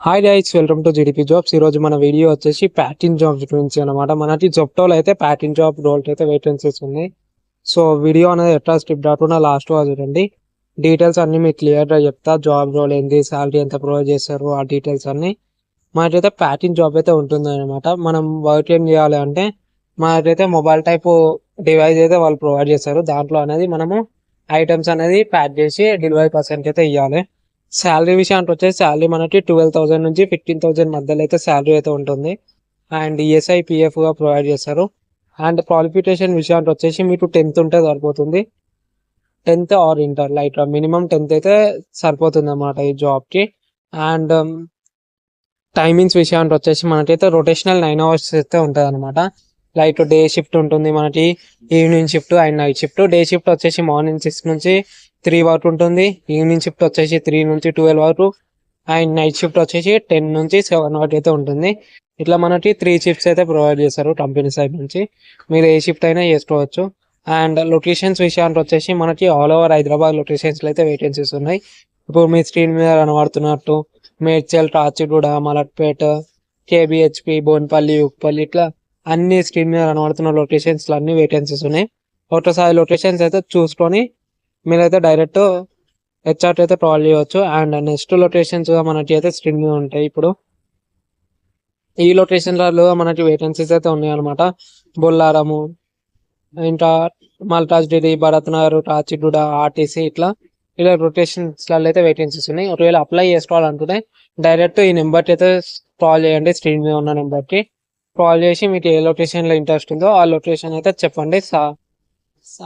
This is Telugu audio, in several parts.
Hi guys, welcome to GDP jobs. ఈ రోజు మన వీడియో వచ్చేసి ప్యాకింగ్ జాబ్స్ గురించి అనమాట. మనకి జొప్టోలో అయితే ప్యాకింగ్ జాబ్ రోల్స్ అయితే వేకెన్సీస్ ఉన్నాయి. సో వీడియో అనేది ఎట్లా స్కిప్ కాకుండా లాస్ట్ వరకు చూడండి. డీటెయిల్స్ అన్ని మీకు క్లియర్గా చెప్తా. జాబ్ రోల్ ఏంది, శాలరీ ఎంత ప్రొవైడ్ చేస్తారు, ఆ డీటెయిల్స్ అన్ని. మనకైతే ప్యాకింగ్ జాబ్ అయితే ఉంటుంది అనమాట. మనం వర్క్ ఏం చేయాలి అంటే, మనకైతే మొబైల్ టైప్ డివైస్ అయితే వాళ్ళు ప్రొవైడ్ చేస్తారు. దాంట్లో అనేది మనము ఐటమ్స్ అనేది ప్యాక్ చేసి డెలివరీ పర్సన్కి అయితే ఇవ్వాలి. శాలరీ విషయానికి వచ్చేసి శాలరీ మనకి 12,000 నుంచి 15,000 మధ్యలో అయితే శాలరీ అయితే ఉంటుంది. అండ్ ఈఎస్ఐ పిఎఫ్గా ప్రొవైడ్ చేస్తారు. అండ్ క్వాలిఫికేషన్ విషయానికి వచ్చేసి మీకు 10th ఉంటే సరిపోతుంది. 10th are inter, like minimum 10th అయితే సరిపోతుంది అన్నమాట ఈ జాబ్కి. అండ్ టైమింగ్స్ విషయానికి వచ్చేసి మనకైతే రొటేషనల్ 9 hours అయితే ఉంటుంది అనమాట. లైక్ డే షిఫ్ట్ ఉంటుంది మనకి, evening shift and night shift. Day shift వచ్చేసి మార్నింగ్ 6 నుంచి 3 వరకు ఉంటుంది. ఈవినింగ్ షిఫ్ట్ వచ్చేసి 3 నుంచి 12 వరకు. అండ్ నైట్ షిఫ్ట్ వచ్చేసి 10 నుంచి 7 వరకు అయితే ఉంటుంది. ఇట్లా మనకి 3 షిఫ్ట్స్ అయితే ప్రొవైడ్ చేస్తారు కంపెనీ సైడ్ నుంచి. మీరు ఏ షిఫ్ట్ అయినా చేసుకోవచ్చు. అండ్ లొకేషన్స్ విషయానికి వచ్చేసి మనకి ఆల్ ఓవర్ హైదరాబాద్ లొకేషన్స్లో అయితే వేకెన్సీస్ ఉన్నాయి. ఇప్పుడు మీ స్క్రీన్ మీద కనబడుతున్నట్టు మేడ్చల్, కాచిగూడ, మలక్పేట, కేబిహెచ్పి, బోన్పల్లి, ఉప్పల్లి, ఇట్లా అన్ని స్క్రీన్ మీద కనబడుతున్న లొకేషన్స్ లో అన్ని వేకెన్సీస్ ఉన్నాయి. ఒకసారి లొకేషన్స్ అయితే చూసుకొని మీరైతే డైరెక్ట్ హెచ్ఆర్ అయితే ప్రొవైడ్ చేయవచ్చు. అండ్ నెక్స్ట్ లొకేషన్స్ మనకి అయితే స్క్రీన్ మీద ఉంటాయి. ఇప్పుడు ఈ లొకేషన్లలో మనకి వేకెన్సీస్ అయితే ఉన్నాయి అనమాట. బొల్లారము, ఇంకా మల్కాజ్గిరి, భరత్ నగర్, కాచిగూడ, ఆర్టీసీ, ఇట్లా ఇలా రొటేషన్స్లలో అయితే వేకెన్సీస్ ఉన్నాయి. ఒకవేళ అప్లై చేసుకోవాలనుకుంటే డైరెక్ట్ ఈ నెంబర్కి అయితే కాల్ చేయండి. స్క్రీన్ మీద ఉన్న నెంబర్కి కాల్ చేసి మీకు ఏ లొకేషన్లో ఇంట్రెస్ట్ ఉందో ఆ లొకేషన్ అయితే చెప్పండి.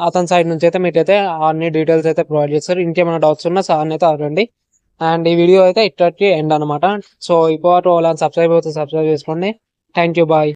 అతని సైడ్ నుంచి అయితే మీకైతే అన్ని డీటెయిల్స్ అయితే ప్రొవైడ్ చేస్తారు. ఇంకేమైనా డౌట్స్ ఉన్నా సార్ని అయితే అడగండి. అండ్ ఈ వీడియో అయితే ఇక్కడికి ఎండ్ అనమాట. సో ఇప్పుడు వాళ్ళని సబ్స్క్రైబ్ అవుతుంది, సబ్స్క్రైబ్ చేసుకోండి. Thank you, bye.